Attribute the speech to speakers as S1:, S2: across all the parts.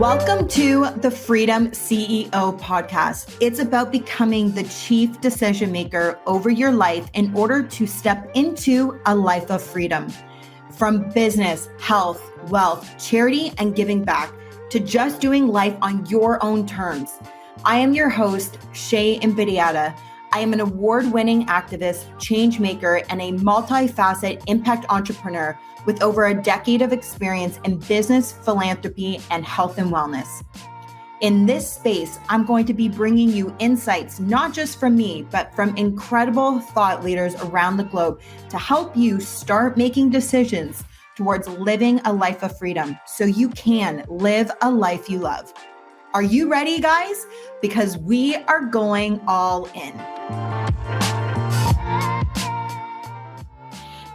S1: Welcome to the Freedom CEO podcast. It's about becoming the chief decision maker over your life in order to step into a life of freedom. From business, health, wealth, charity, and giving back to just doing life on your own terms. I am your host, Shae. I am an award-winning activist, change maker, and a multifaceted impact entrepreneur with over a decade of experience in business, philanthropy, and health and wellness. In this space, I'm going to be bringing you insights, not just from me, but from incredible thought leaders around the globe to help you start making decisions towards living a life of freedom so you can live a life you love. Are you ready, guys? Because we are going all in.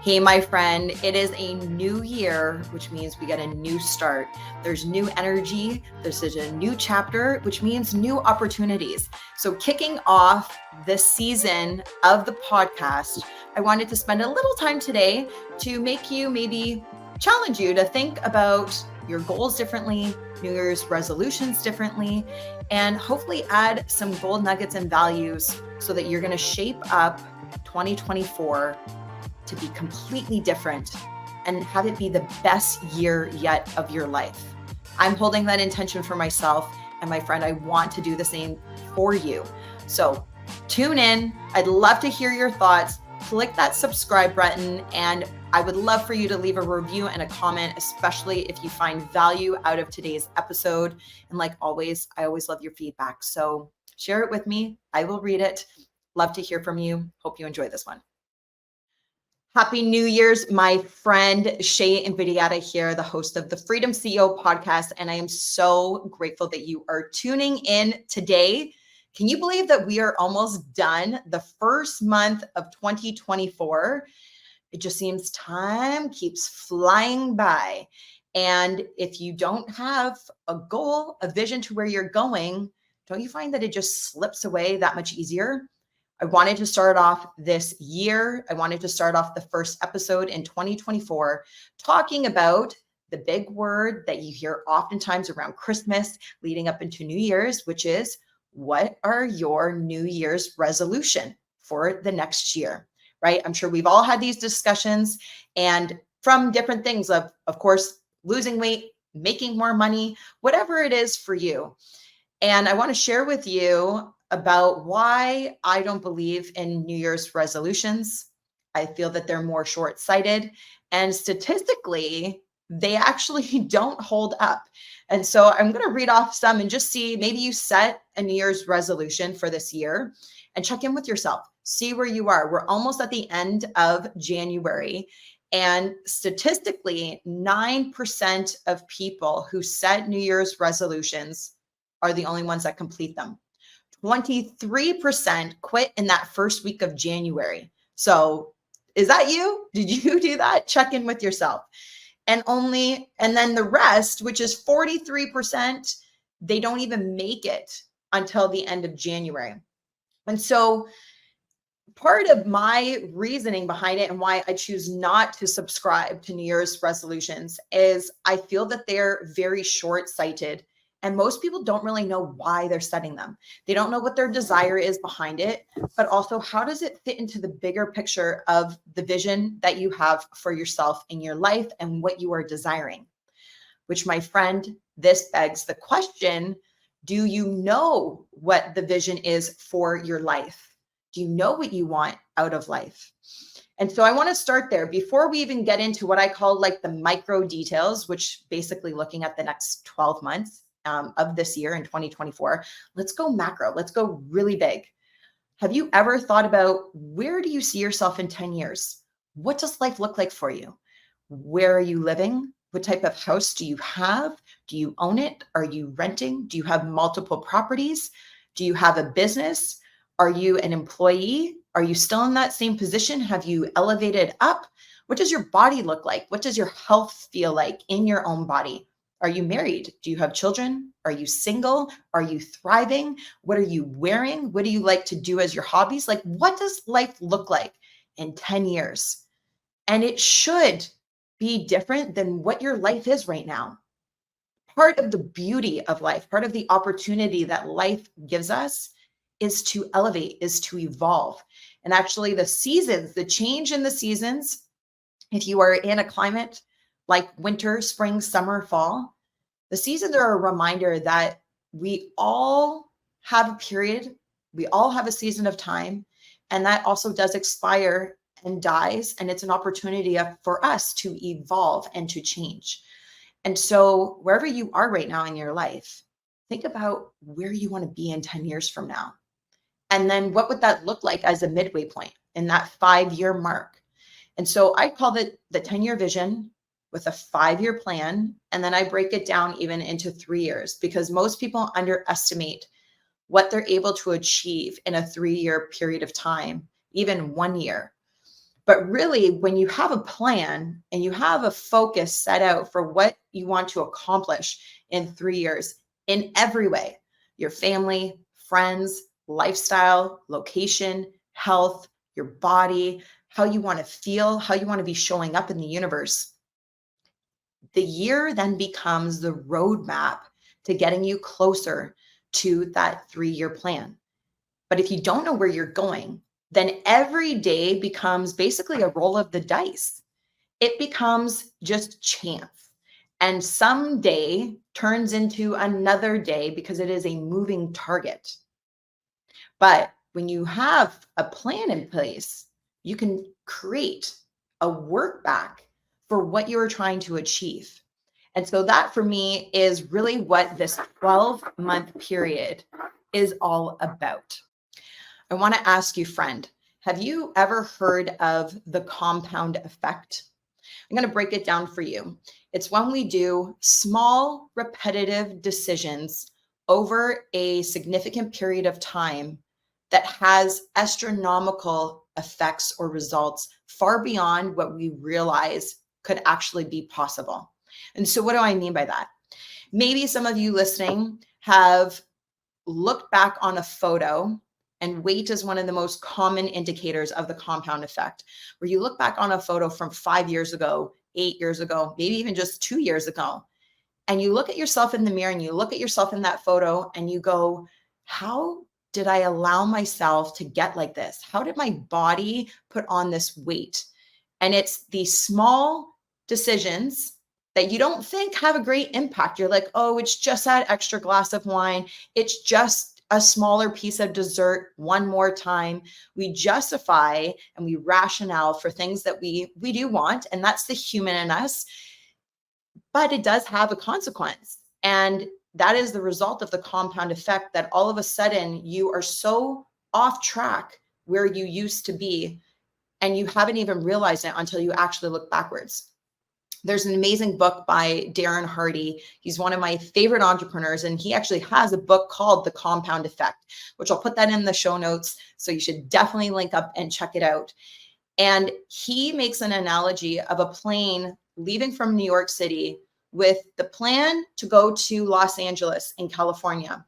S1: Hey, my friend, it is a new year, which means we get a new start. There's new energy. This is a new chapter, which means new opportunities. So kicking off this season of the podcast, I wanted to spend a little time today to make you maybe challenge you to think about your goals differently, New Year's resolutions differently, and hopefully add some gold nuggets and values so that you're going to shape up 2024 to be completely different and have it be the best year yet of your life. I'm holding that intention for myself, and my friend, I want to do the same for you. So tune in. I'd love to hear your thoughts. Click that subscribe button, and I would love for you to leave a review and a comment, especially if you find value out of today's episode. And like always, I always love your feedback. So share it with me. I will read it. Love to hear from you. Hope you enjoy this one. Happy New Year's, my friend Shae here, the host of the Freedom CEO podcast. And I am so grateful that you are tuning in today. Can you believe that we are almost done the first month of 2024? It just seems time keeps flying by. And if you don't have a goal, a vision to where you're going, don't you find that it just slips away that much easier? I wanted to start off this year. I wanted to start off the first episode in 2024 talking about the big word that you hear oftentimes around Christmas leading up into New Year's, which is, what are your New Year's resolution for the next year, right? I'm sure we've all had these discussions, and from different things of course, losing weight, making more money, whatever it is for you. And I want to share with you about why I don't believe in New Year's resolutions. I feel that they're more short-sighted, and statistically, they actually don't hold up. And so I'm going to read off some and just see, maybe you set a New Year's resolution for this year and check in with yourself. See where you are. We're almost at the end of January. And statistically, 9% of people who set New Year's resolutions are the only ones that complete them. 23% quit in that first week of January. So is that you? Did you do that? Check in with yourself. And then the rest, which is 43%, they don't even make it until the end of January. And so part of my reasoning behind it and why I choose not to subscribe to New Year's resolutions is I feel that they're very short-sighted. And most people don't really know why they're setting them. They don't know what their desire is behind it, but also how does it fit into the bigger picture of the vision that you have for yourself in your life and what you are desiring. Which, my friend, this begs the question, do you know what the vision is for your life? Do you know what you want out of life? And so I want to start there before we even get into what I call like the micro details, which basically looking at the next 12 months. Of this year in 2024, let's go macro. Let's go really big. Have you ever thought about, where do you see yourself in 10 years? What does life look like for you? Where are you living? What type of house do you have? Do you own it? Are you renting? Do you have multiple properties? Do you have a business? Are you an employee? Are you still in that same position? Have you elevated up? What does your body look like? What does your health feel like in your own body? Are you married? Do you have children? Are you single? Are you thriving? What are you wearing? What do you like to do as your hobbies? Like, what does life look like in 10 years? And it should be different than what your life is right now. part of the beauty of life, part of the opportunity that life gives us is to elevate, is to evolve. And actually, the seasons, the change in the seasons, if you are in a climate like winter, spring, summer, fall, the seasons are a reminder that we all have a period, we all have a season of time, and that also does expire and dies. And it's an opportunity for us to evolve and to change. And so, wherever you are right now in your life, think about where you want to be in 10 years from now. And then what would that look like as a midway point in that 5-year mark? And so I call it the 10-year vision with a 5-year plan. And then I break it down even into 3 years because most people underestimate what they're able to achieve in a 3-year period of time, even 1 year. But really, when you have a plan and you have a focus set out for what you want to accomplish in 3 years in every way, your family, friends, lifestyle, location, health, your body, how you want to feel, how you want to be showing up in the universe, the year then becomes the roadmap to getting you closer to that 3-year plan. But if you don't know where you're going, then every day becomes basically a roll of the dice. It becomes just chance. And some day turns into another day because it is a moving target. But when you have a plan in place, you can create a work back for what you're trying to achieve. And so that for me is really what this 12-month period is all about. I want to ask you, friend, have you ever heard of the compound effect? I'm going to break it down for you. It's when we do small, repetitive decisions over a significant period of time that has astronomical effects or results far beyond what we realize could actually be possible. And so, what do I mean by that? Maybe some of you listening have looked back on a photo, and weight is one of the most common indicators of the compound effect, where you look back on a photo from 5 years ago, 8 years ago, maybe even just 2 years ago, and you look at yourself in the mirror and you look at yourself in that photo and you go, how did I allow myself to get like this? How did my body put on this weight? And it's these small decisions that you don't think have a great impact. You're like, oh, it's just that extra glass of wine. It's just a smaller piece of dessert one more time. We justify and we rationale for things that we do want. And that's the human in us. But it does have a consequence. And that is the result of the compound effect that all of a sudden you are so off track where you used to be, and you haven't even realized it until you actually look backwards. There's an amazing book by Darren Hardy. He's one of my favorite entrepreneurs, and he actually has a book called The Compound Effect, which I'll put that in the show notes. So you should definitely link up and check it out. And he makes an analogy of a plane leaving from New York City with the plan to go to Los Angeles in California.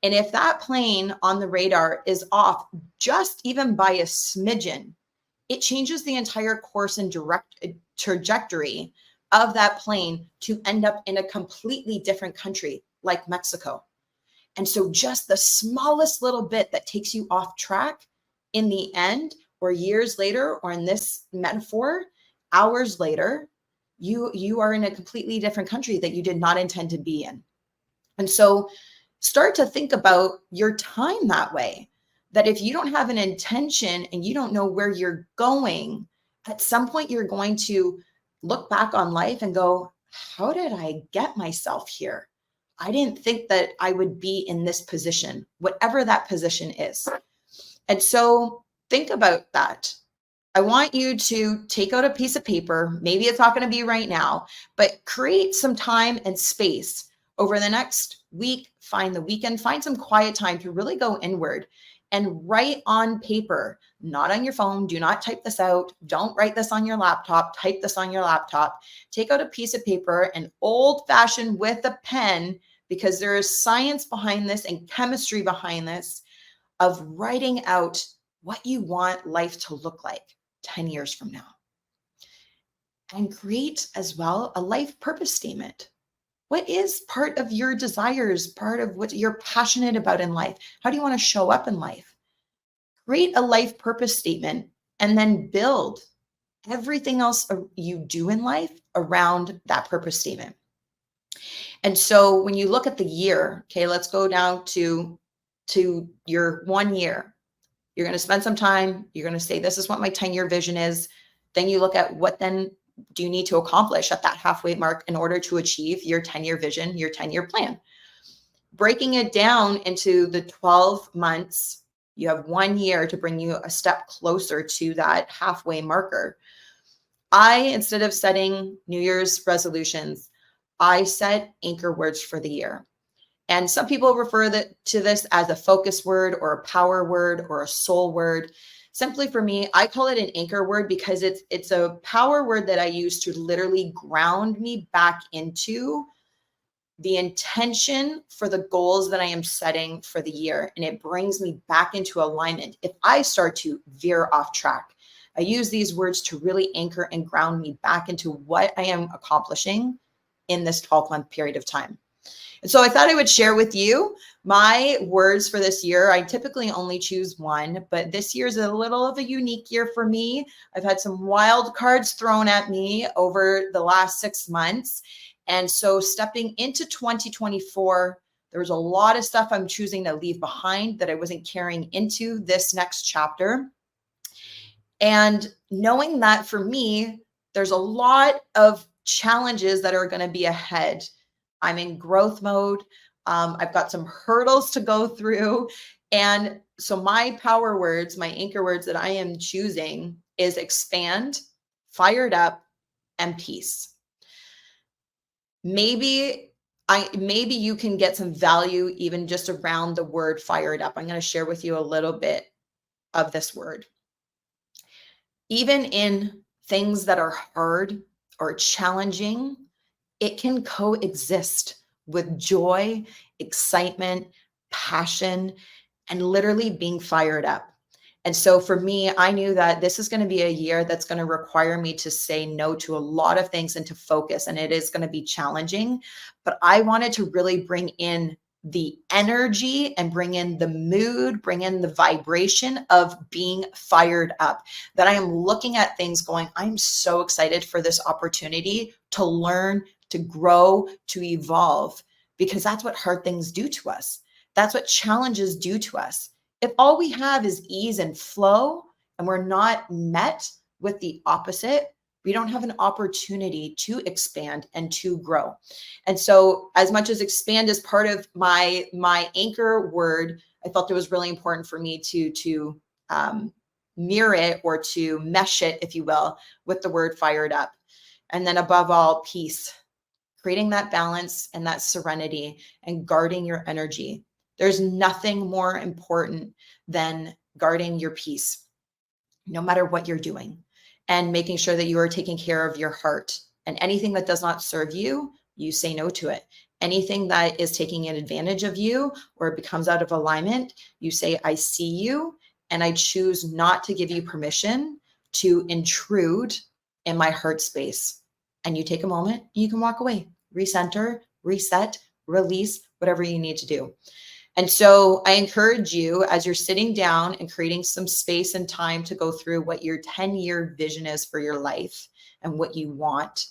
S1: And if that plane on the radar is off just even by a smidgen, it changes the entire course and direct trajectory of that plane to end up in a completely different country like Mexico. And so just the smallest little bit that takes you off track in the end, or years later, or in this metaphor, hours later, you are in a completely different country that you did not intend to be in. And so start to think about your time that way, that if you don't have an intention and you don't know where you're going, at some point you're going to look back on life and go, how did I get myself here? I didn't think that I would be in this position, whatever that position is. And so think about that. I want you to take out a piece of paper. Maybe it's not going to be right now, but create some time and space over the next week. Find the weekend, find some quiet time to really go inward and write on paper, not on your phone. Do not type this out. Don't write this on your laptop. Type this on your laptop. Take out a piece of paper, an old fashioned with a pen, because there is science behind this and chemistry behind this of writing out what you want life to look like 10 years from now. And create as well a life purpose statement. What is part of your desires, part of what you're passionate about in life? How do you want to show up in life? Create a life purpose statement and then build everything else you do in life around that purpose statement. And so when you look at the year, okay, let's go down to your 1 year. You're going to spend some time, you're going to say, this is what my 10-year vision is. Then you look at what then do you need to accomplish at that halfway mark in order to achieve your 10-year vision, your 10-year plan. Breaking it down into the 12 months, you have 1 year to bring you a step closer to that halfway marker. Instead of setting New Year's resolutions, I set anchor words for the year. And some people refer to this as a focus word or a power word or a soul word. Simply for me, I call it an anchor word because it's a power word that I use to literally ground me back into the intention for the goals that I am setting for the year. And it brings me back into alignment. If I start to veer off track, I use these words to really anchor and ground me back into what I am accomplishing in this 12-month period of time. And so I thought I would share with you my words for this year. I typically only choose one, but this year is a little of a unique year for me. I've had some wild cards thrown at me over the last 6 months. And so stepping into 2024, there was a lot of stuff I'm choosing to leave behind that I wasn't carrying into this next chapter. And knowing that for me, there's a lot of challenges that are going to be ahead. I'm in growth mode. I've got some hurdles to go through. And so my power words, my anchor words that I am choosing is expand, fired up, and peace. Maybe you can get some value even just around the word fired up. I'm going to share with you a little bit of this word. Even in things that are hard or challenging, it can coexist with joy, excitement, passion, and literally being fired up. And so for me, I knew that this is going to be a year that's going to require me to say no to a lot of things and to focus. And it is going to be challenging, but I wanted to really bring in the energy and bring in the mood, bring in the vibration of being fired up, that I am looking at things going, I'm so excited for this opportunity to learn, to grow, to evolve, because that's what hard things do to us. That's what challenges do to us. If all we have is ease and flow and we're not met with the opposite, we don't have an opportunity to expand and to grow. And so as much as expand is part of my anchor word, I felt it was really important for me to mirror it or to mesh it, if you will, with the word fired up. And then above all, peace, creating that balance and that serenity and guarding your energy. There's nothing more important than guarding your peace, no matter what you're doing, and making sure that you are taking care of your heart. And anything that does not serve you, you say no to it. Anything that is taking advantage of you or it becomes out of alignment, you say, I see you, and I choose not to give you permission to intrude in my heart space. And you take a moment, and you can walk away, recenter, reset, release, whatever you need to do. And so I encourage you, as you're sitting down and creating some space and time to go through what your 10-year vision is for your life and what you want,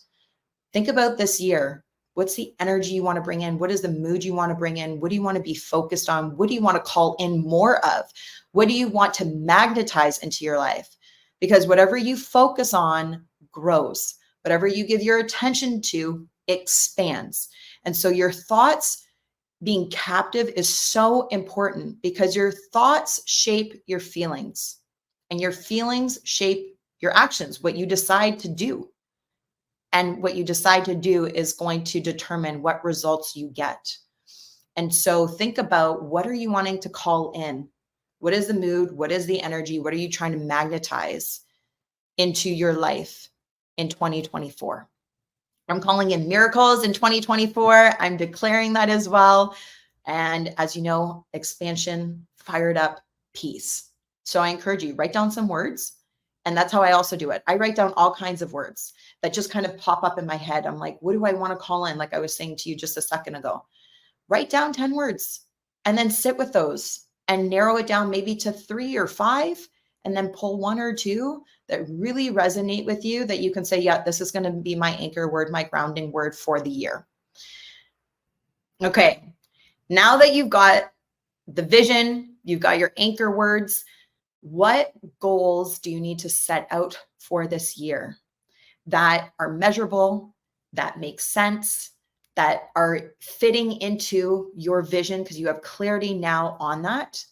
S1: think about this year. What's the energy you want to bring in? What is the mood you want to bring in? What do you want to be focused on? What do you want to call in more of? What do you want to magnetize into your life? Because whatever you focus on grows. Whatever you give your attention to expands. And so your thoughts being captive is so important because your thoughts shape your feelings and your feelings shape your actions, what you decide to do. And what you decide to do is going to determine what results you get. And so think about, what are you wanting to call in? What is the mood? What is the energy? What are you trying to magnetize into your life in 2024? I'm calling in miracles in 2024. I'm declaring that as well. And as you know, expansion, fired up, peace. So I encourage you, write down some words And that's how I also do it. I write down all kinds of words that just kind of pop up in my head. I'm like, what do I want to call in? Like I was saying to you just a second ago. Write down 10 words and then sit with those and narrow it down maybe to 3 or 5, and then pull 1 or 2 that really resonate with you that you can say, yeah, this is going to be my anchor word, my grounding word for the year. Okay. Now that you've got the vision, you've got your anchor words, what goals do you need to set out for this year that are measurable, that make sense, that are fitting into your vision because you have clarity now on that?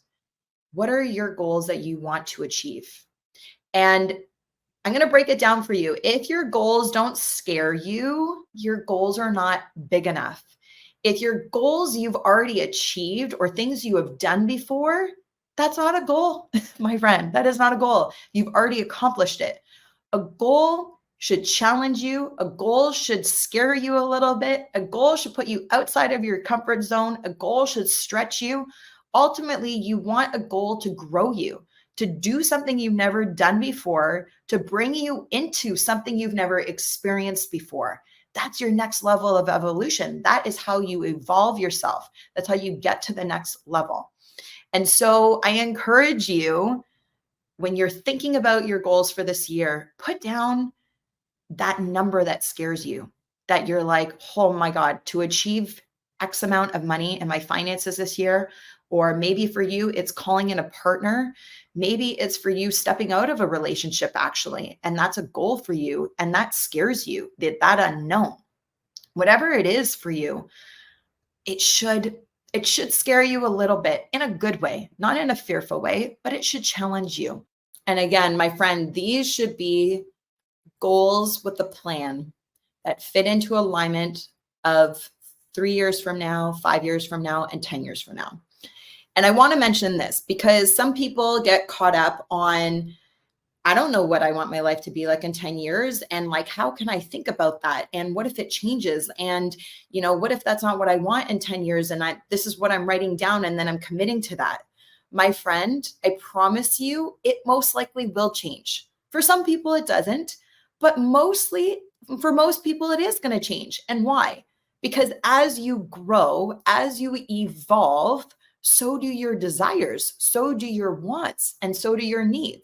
S1: What are your goals that you want to achieve? And I'm going to break it down for you. If your goals don't scare you, your goals are not big enough. If your goals you've already achieved or things you have done before, that's not a goal, my friend. That is not a goal. You've already accomplished it. A goal should challenge you. A goal should scare you a little bit. A goal should put you outside of your comfort zone. A goal should stretch you. Ultimately, you want a goal to grow you, to do something you've never done before, to bring you into something you've never experienced before. That's your next level of evolution. That is how you evolve yourself. That's how you get to the next level. And so I encourage you, when you're thinking about your goals for this year, put down that number that scares you, that you're like, oh my God, to achieve X amount of money in my finances this year. Or maybe for you, it's calling in a partner. Maybe it's for you stepping out of a relationship, actually. And that's a goal for you. And that scares you, that unknown. Whatever it is for you, it should scare you a little bit in a good way, not in a fearful way, but it should challenge you. And again, my friend, these should be goals with a plan that fit into alignment of 3 years from now, 5 years from now, and 10 years from now. And I want to mention this because some people get caught up on, I don't know what I want my life to be like in 10 years. And like, how can I think about that? And what if it changes? And, what if that's not what I want in 10 years? And this is what I'm writing down. And then I'm committing to that. My friend, I promise you, it most likely will change. For some people, it doesn't. But mostly, for most people, it is going to change. And why? Because as you grow, as you evolve, so do your desires, so do your wants, and so do your needs.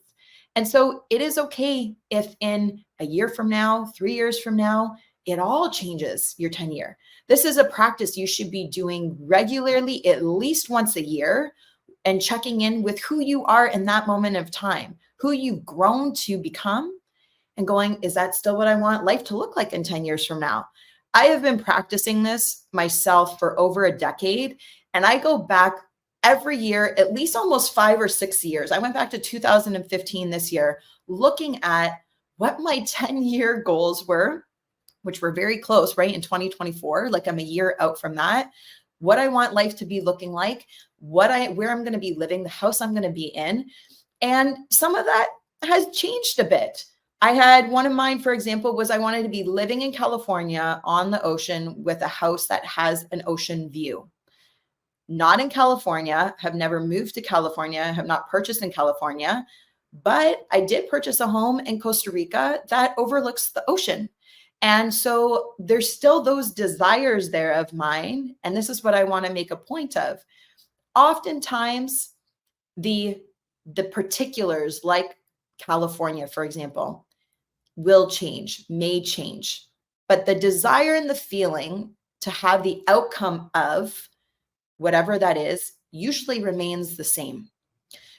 S1: And so it is okay if in a year from now, 3 years from now, it all changes your 10-year. This is a practice you should be doing regularly, at least once a year, and checking in with who you are in that moment of time, who you've grown to become, and going, is that still what I want life to look like in 10 years from now? I have been practicing this myself for over a decade, and I go back every year, at least almost 5 or 6 years. I went back to 2015 this year, looking at what my 10-year goals were, which were very close, right? In 2024, like I'm a year out from that, what I want life to be looking like, where I'm going to be living, the house I'm going to be in. And some of that has changed a bit. I had one of mine, for example, was I wanted to be living in California on the ocean with a house that has an ocean view. Not in California, have never moved to California, have not purchased in California, but I did purchase a home in Costa Rica that overlooks the ocean. And so there's still those desires there of mine. And this is what I want to make a point of. Oftentimes, the particulars, like California, for example, will change, may change. But the desire and the feeling to have the outcome of whatever that is, usually remains the same.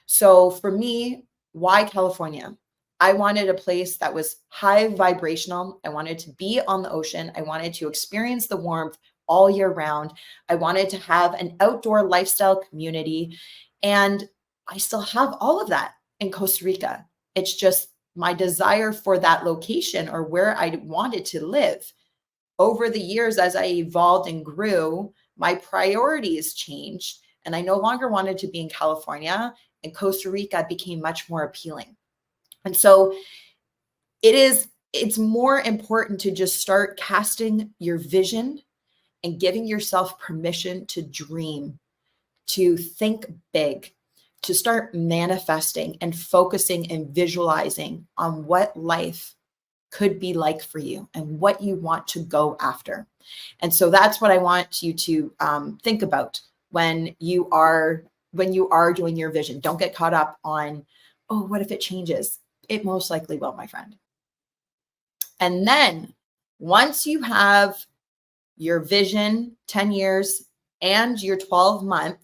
S1: So for me, why California? I wanted a place that was high vibrational. I wanted to be on the ocean. I wanted to experience the warmth all year round. I wanted to have an outdoor lifestyle community. And I still have all of that in Costa Rica. It's just my desire for that location or where I wanted to live. Over the years, as I evolved and grew, my priorities changed, and I no longer wanted to be in California, and Costa Rica became much more appealing. And so it's more important to just start casting your vision and giving yourself permission to dream, to think big, to start manifesting and focusing and visualizing on what life could be like for you and what you want to go after. And so that's what I want you to think about when you are doing your vision. Don't get caught up on, oh, what if it changes? It most likely will, my friend. And then once you have your vision, 10 years, and your 12-month,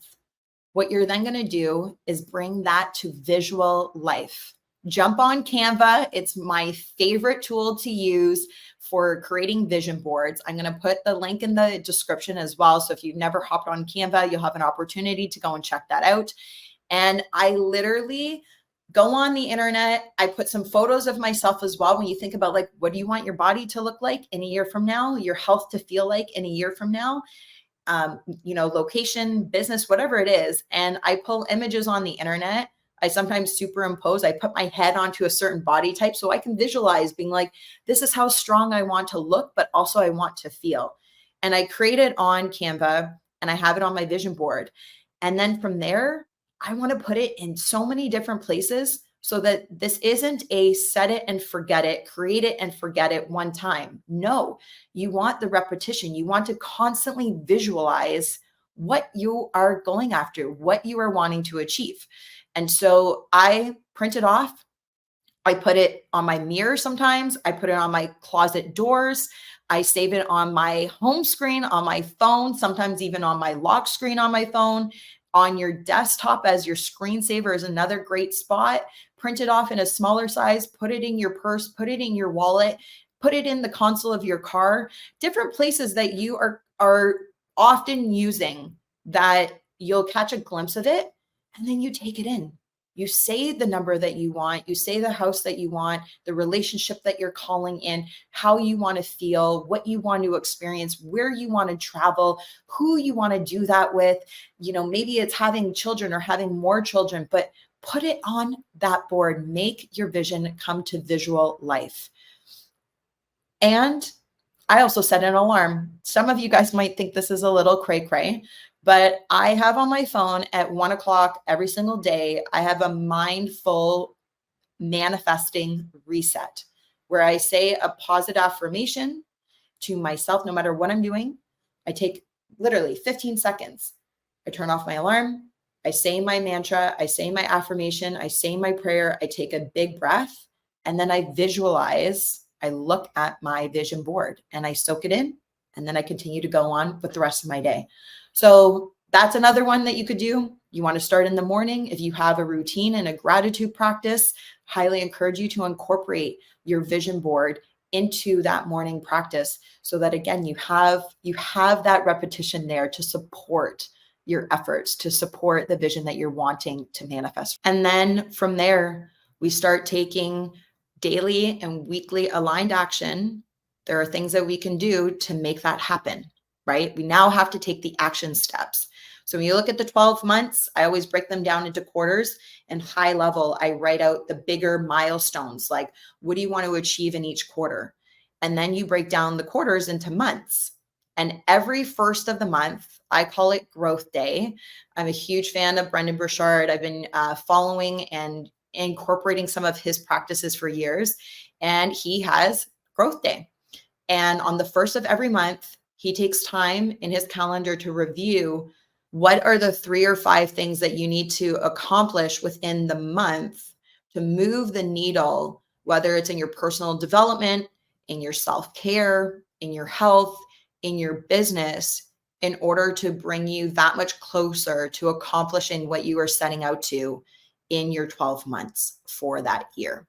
S1: what you're then going to do is bring that to visual life. Jump on Canva. It's my favorite tool to use for creating vision boards. I'm going to put the link in the description as well. So if you've never hopped on Canva, you'll have an opportunity to go and check that out. And I literally go on the internet. I put some photos of myself as well. When you think about, like, what do you want your body to look like in a year from now, your health to feel like in a year from now? Location, business, whatever it is. And I pull images on the internet. I sometimes superimpose, I put my head onto a certain body type so I can visualize being like, this is how strong I want to look, but also I want to feel. And I create it on Canva and I have it on my vision board. And then from there, I want to put it in so many different places so that this isn't a set it and forget it, create it and forget it one time. No, you want the repetition. You want to constantly visualize what you are going after, what you are wanting to achieve. And so I print it off. I put it on my mirror sometimes. I put it on my closet doors. I save it on my home screen, on my phone, sometimes even on my lock screen on my phone. On your desktop as your screensaver is another great spot. Print it off in a smaller size, put it in your purse, put it in your wallet, put it in the console of your car, different places that you are often using that you'll catch a glimpse of it, and then you take it in. You say the number that you want, you say the house that you want, the relationship that you're calling in, how you want to feel, what you want to experience, where you want to travel, who you want to do that with. Maybe it's having children or having more children, but put it on that board. Make your vision come to visual life. And I also set an alarm. Some of you guys might think this is a little cray-cray, but I have on my phone at 1:00 every single day, I have a mindful manifesting reset where I say a positive affirmation to myself, no matter what I'm doing. I take literally 15 seconds. I turn off my alarm. I say my mantra. I say my affirmation. I say my prayer. I take a big breath, and then I visualize. I look at my vision board and I soak it in, and then I continue to go on with the rest of my day. So that's another one that you could do. You want to start in the morning. If you have a routine and a gratitude practice, highly encourage you to incorporate your vision board into that morning practice so that, again, you have that repetition there to support your efforts, to support the vision that you're wanting to manifest. And then from there, we start taking daily and weekly aligned action. There are things that we can do to make that happen, right? We now have to take the action steps. So when you look at the 12 months, I always break them down into quarters, and high level, I write out the bigger milestones, like what do you want to achieve in each quarter? And then you break down the quarters into months. And every first of the month, I call it growth day. I'm a huge fan of Brendan Burchard. I've been following and incorporating some of his practices for years, and he has growth day. And on the first of every month, he takes time in his calendar to review what are the 3 or 5 things that you need to accomplish within the month to move the needle, whether it's in your personal development, in your self-care, in your health, in your business, in order to bring you that much closer to accomplishing what you are setting out to in your 12 months for that year.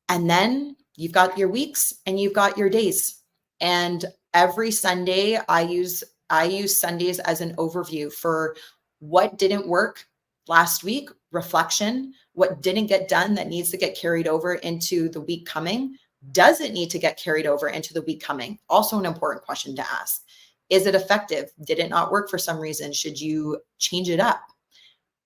S1: And then you've got your weeks and you've got your days. And every Sunday, I use Sundays as an overview for what didn't work last week, reflection, what didn't get done that needs to get carried over into the week coming. Does it need to get carried over into the week coming? Also an important question to ask. Is it effective? Did it not work for some reason? Should you change it up?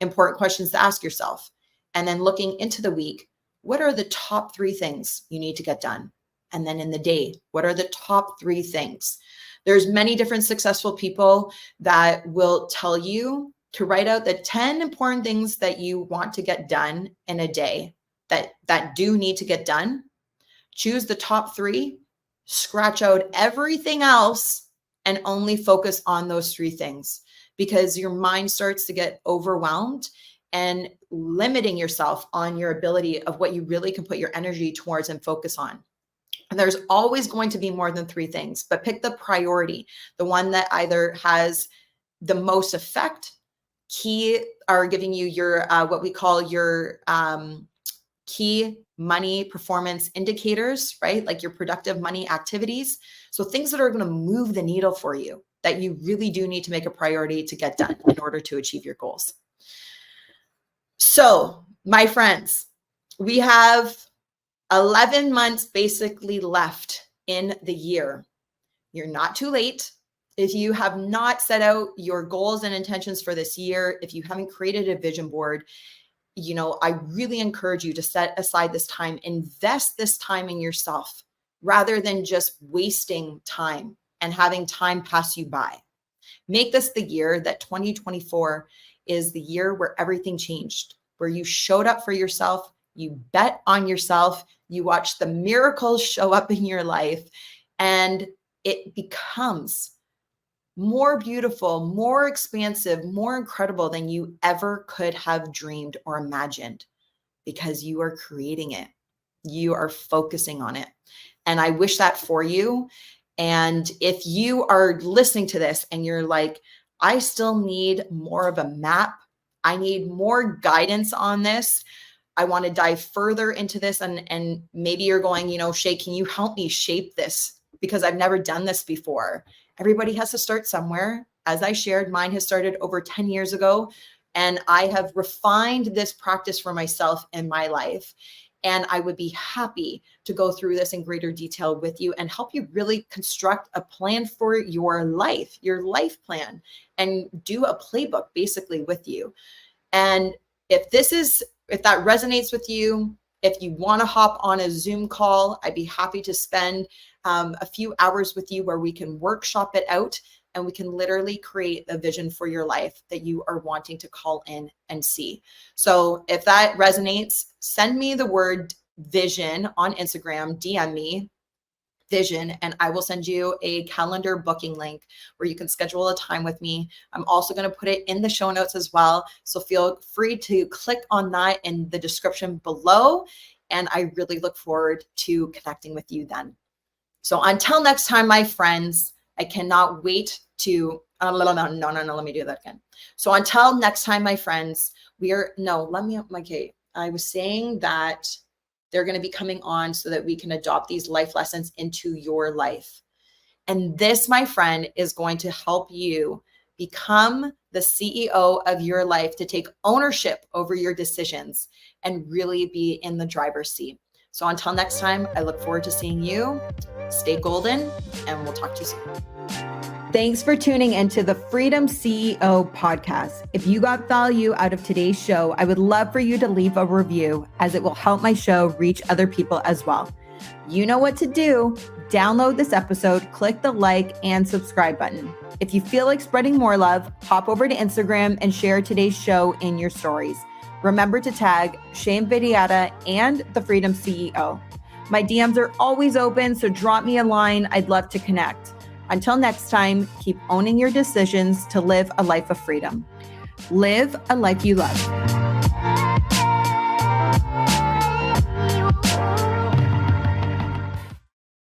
S1: Important questions to ask yourself. And then looking into the week, what are the top 3 things you need to get done? And then in the day, what are the top 3 things? There's many different successful people that will tell you to write out the 10 important things that you want to get done in a day that do need to get done. Choose the top 3, scratch out everything else, and only focus on those 3 things, because your mind starts to get overwhelmed and limiting yourself on your ability of what you really can put your energy towards and focus on. And there's always going to be more than 3 things, but pick the priority, the one that either has the most effect, key, are giving you your what we call your key money performance indicators, right? Like your productive money activities. So things that are going to move the needle for you that you really do need to make a priority to get done in order to achieve your goals. So, my friends, we have 11 months basically left in the year. You're not too late. If you have not set out your goals and intentions for this year, if you haven't created a vision board, I really encourage you to set aside this time, invest this time in yourself rather than just wasting time and having time pass you by. Make this the year that 2024 is the year where everything changed, where you showed up for yourself, you bet on yourself, you watch the miracles show up in your life, and it becomes more beautiful, more expansive, more incredible than you ever could have dreamed or imagined, because you are creating it. You are focusing on it. And I wish that for you. And if you are listening to this and you're like, I still need more of a map, I need more guidance on this, I want to dive further into this, and maybe you're going, Shae, can you help me shape this? Because I've never done this before. Everybody has to start somewhere. As I shared, mine has started over 10 years ago, and I have refined this practice for myself in my life. And I would be happy to go through this in greater detail with you and help you really construct a plan for your life plan, and do a playbook basically with you. And if that resonates with you, if you want to hop on a Zoom call, I'd be happy to spend a few hours with you where we can workshop it out, and we can literally create a vision for your life that you are wanting to call in and see. So if that resonates, send me the word vision on Instagram, DM me vision, and I will send you a calendar booking link where you can schedule a time with me. I'm also going to put it in the show notes as well. So feel free to click on that in the description below. And I really look forward to connecting with you then. So until next time, my friends, I cannot wait to, let me do that again. So until next time, my friends, I was saying that they're going to be coming on so that we can adopt these life lessons into your life. And this, my friend, is going to help you become the CEO of your life, to take ownership over your decisions and really be in the driver's seat. So until next time, I look forward to seeing you. Stay golden, and we'll talk to you soon. Thanks for tuning into the Freedom CEO podcast. If you got value out of today's show, I would love for you to leave a review, as it will help my show reach other people as well. You know what to do. Download this episode, click the like and subscribe button. If you feel like spreading more love, hop over to Instagram and share today's show in your stories. Remember to tag Shae Vidyata and the Freedom CEO. My DMs are always open, so drop me a line. I'd love to connect. Until next time, keep owning your decisions to live a life of freedom. Live a life you love.